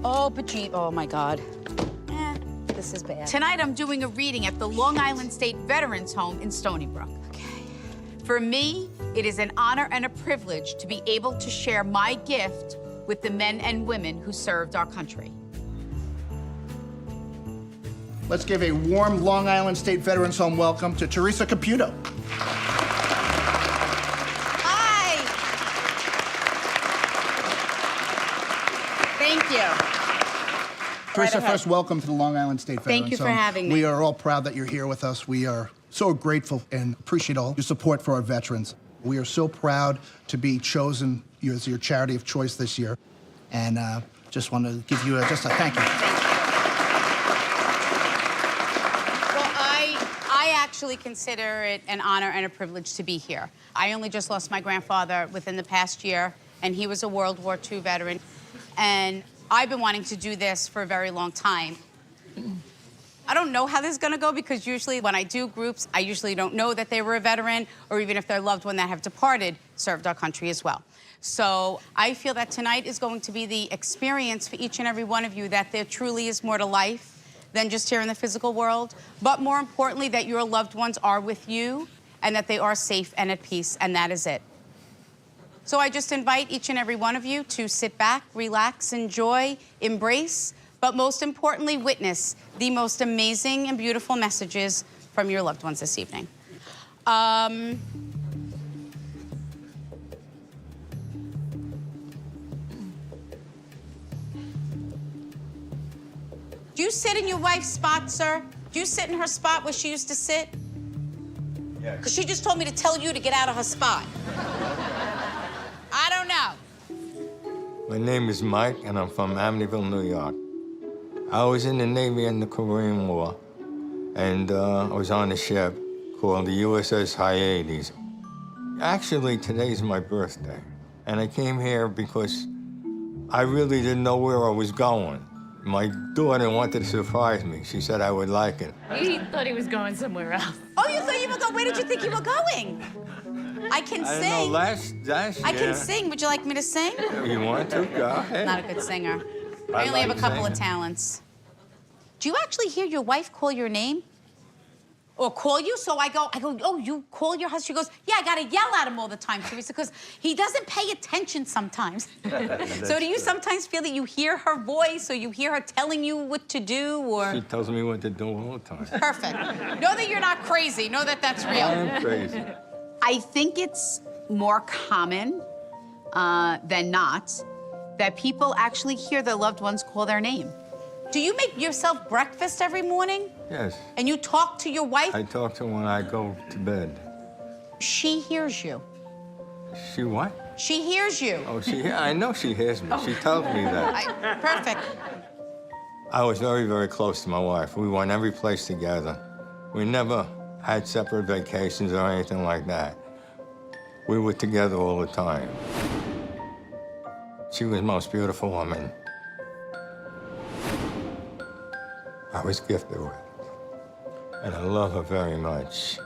Oh, Pajeet, oh my God. This is bad. Tonight, I'm doing a reading at the Long Island State Veterans Home in Stony Brook. Okay. For me, it is an honor and a privilege to be able to share my gift with the men and women who served our country. Let's give a warm Long Island State Veterans Home welcome to Teresa Caputo. Hi. Thank you. Teresa, first, welcome to the Long Island State Veterans Home. Thank you for having me. We are all proud that you're here with us. We are so grateful and appreciate all your support for our veterans. We are so proud to be chosen as your charity of choice this year. And just want to give you just a thank you. Well, I actually consider it an honor and a privilege to be here. I only just lost my grandfather within the past year, and he was a World War II veteran. And I've been wanting to do this for a very long time. I don't know how this is gonna go because usually when I do groups, I usually don't know that they were a veteran or even if their loved one that have departed served our country as well. So I feel that tonight is going to be the experience for each and every one of you that there truly is more to life than just here in the physical world, but more importantly, that your loved ones are with you and that they are safe and at peace, and that is it. So I just invite each and every one of you to sit back, relax, enjoy, embrace, but most importantly, witness the most amazing and beautiful messages from your loved ones this evening. Do you sit in your wife's spot, sir? Do you sit in her spot where she used to sit? Yeah. Because she just told me to tell you to get out of her spot. I don't know. My name is Mike, and I'm from Amityville, New York. I was in the Navy in the Korean War, and I was on a ship called the USS Hyades. Actually, today's my birthday, and I came here because I really didn't know where I was going. My daughter wanted to surprise me. She said I would like it. He thought he was going somewhere else. Oh, you thought you were going? Where did you think you were going? I can I sing. don't know, last I year. can sing. Would you like me to sing? You want to? Go ahead. Not a good singer. I only have a couple of talents. Do you actually hear your wife call your name? Or call you? So I go, oh, you call your husband? She goes, yeah, I gotta yell at him all the time, Teresa, because he doesn't pay attention sometimes. So do you sometimes feel that you hear her voice or you hear her telling you what to do, or? She tells me what to do all the time. Perfect. Know that you're not crazy. Know that that's real. I'm crazy. I think it's more common than not that people actually hear their loved ones call their name. Do you make yourself breakfast every morning? Yes. And you talk to your wife? I talk to her when I go to bed. She hears you. She what? She hears you. Oh, I know she hears me. She tells me that. Perfect. I was very, very close to my wife. We went every place together. We never had separate vacations or anything like that. We were together all the time. She was the most beautiful woman I was gifted with, and I love her very much.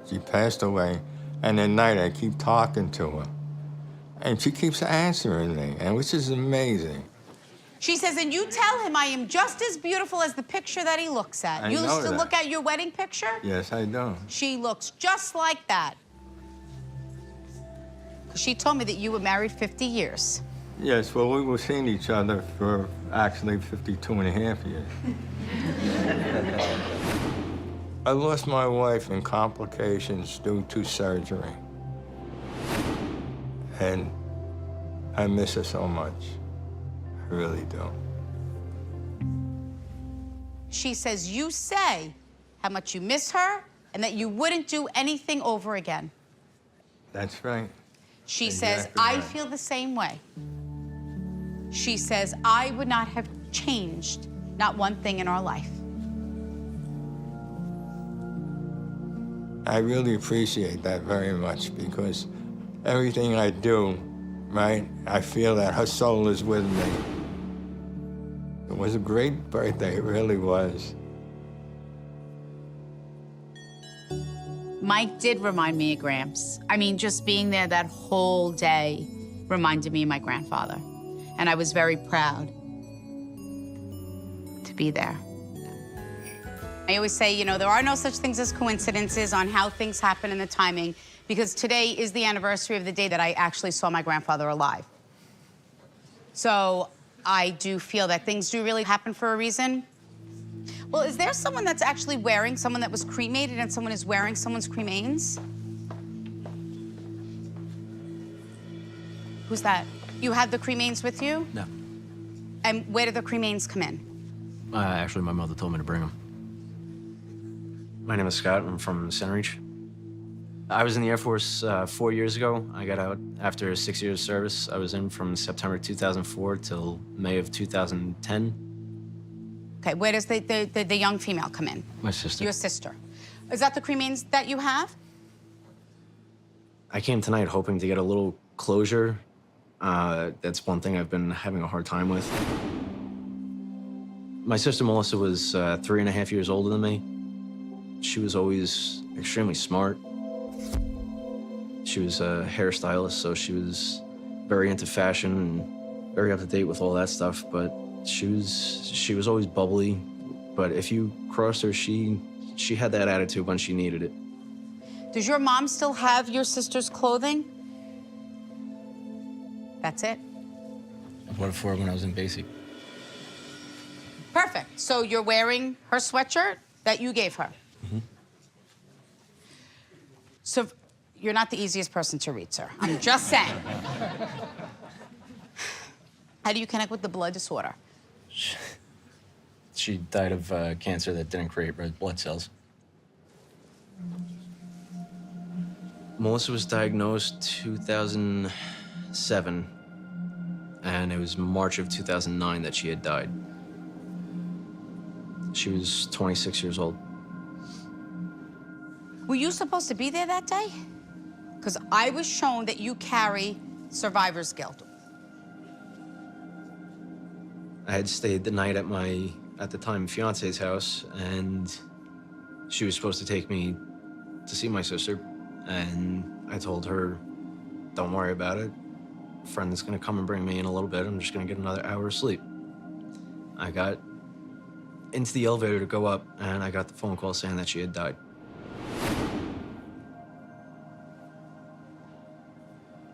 She passed away, and at night I keep talking to her, and she keeps answering me, and which is amazing. She says, and you tell him I am just as beautiful as the picture that he looks at. I You know used to that. look at your wedding picture? Yes, I do. She looks just like that. She told me that you were married 50 years. Yes, well, we were seeing each other for actually 52 and a half years. I lost my wife in complications due to surgery. And I miss her so much. I really do. She says you say how much you miss her and that you wouldn't do anything over again. That's right. She Exactly says, I right. feel the same way. She says, I would not have changed not one thing in our life. I really appreciate that very much because everything I do, right, I feel that her soul is with me. It was a great birthday, it really was. Mike did remind me of Gramps. I mean, just being there that whole day reminded me of my grandfather. and I was very proud to be there. I always say, you know, there are no such things as coincidences on how things happen and the timing, because today is the anniversary of the day that I actually saw my grandfather alive. So I do feel that things do really happen for a reason. Well, is there someone that's actually wearing, someone that was cremated and someone is wearing someone's cremains? Who's that? You had the cremains with you? No. And where did the cremains come in? Actually, my mother told me to bring them. My name is Scott. I'm from Centereach. I was in the Air Force 4 years ago. I got out after 6 years of service. I was in from September 2004 till May of 2010. Okay, where does the young female come in? My sister. Your sister. Is that the cremains that you have? I came tonight hoping to get a little closure. That's one thing I've been having a hard time with. My sister Melissa was 3.5 years older than me. She was always extremely smart. She was a hairstylist, so she was very into fashion and very up to date with all that stuff, but she was always bubbly. But if you crossed her, she had that attitude when she needed it. Does your mom still have your sister's clothing? That's it? I bought it for her when I was in basic. Perfect. So you're wearing her sweatshirt that you gave her? Mm-hmm. So you're not the easiest person to read, sir. I'm just saying. How do you connect with the blood disorder? She died of cancer that didn't create red blood cells. Melissa was diagnosed 2007, and it was March of 2009 that she had died. She was 26 years old. Were you supposed to be there that day? Because I was shown that you carry survivor's guilt. I had stayed the night at my, at the time, fiance's house, and she was supposed to take me to see my sister. And I told her, don't worry about it. A friend is gonna come and bring me in a little bit. I'm just gonna get another hour of sleep. I got into the elevator to go up, and I got the phone call saying that she had died.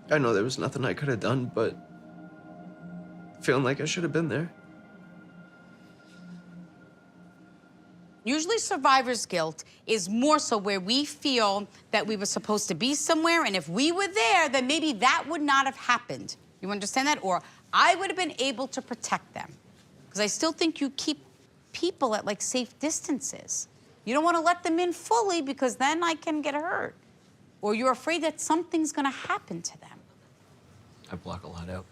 I know there was nothing I could have done, but feeling like I should have been there. Usually survivor's guilt is more so where we feel that we were supposed to be somewhere, and if we were there, then maybe that would not have happened. You understand that? Or I would have been able to protect them. Because I still think you keep people at like safe distances. You don't want to let them in fully because then I can get hurt. Or you're afraid that something's gonna happen to them. I block a lot out.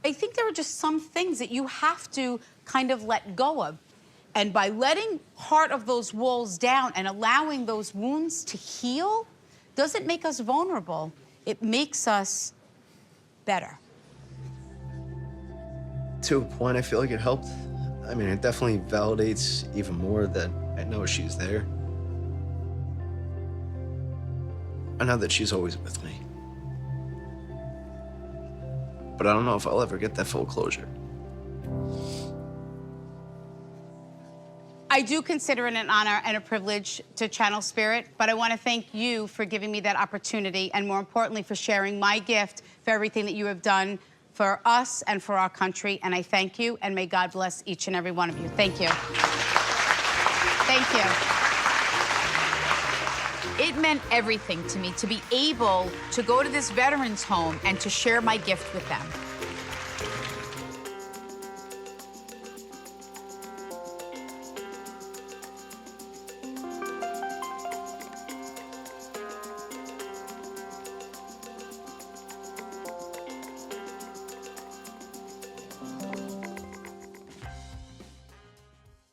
I think there are just some things that you have to kind of let go of. And by letting part of those walls down and allowing those wounds to heal, doesn't make us vulnerable. It makes us better. To a point, I feel like it helped. I mean, it definitely validates even more that I know she's there. I know that she's always with me. But I don't know if I'll ever get that full closure. I do consider it an honor and a privilege to channel spirit, but I want to thank you for giving me that opportunity, and more importantly, for sharing my gift for everything that you have done for us and for our country. And I thank you, and may God bless each and every one of you. Thank you. Thank you. It meant everything to me to be able to go to this veterans home and to share my gift with them.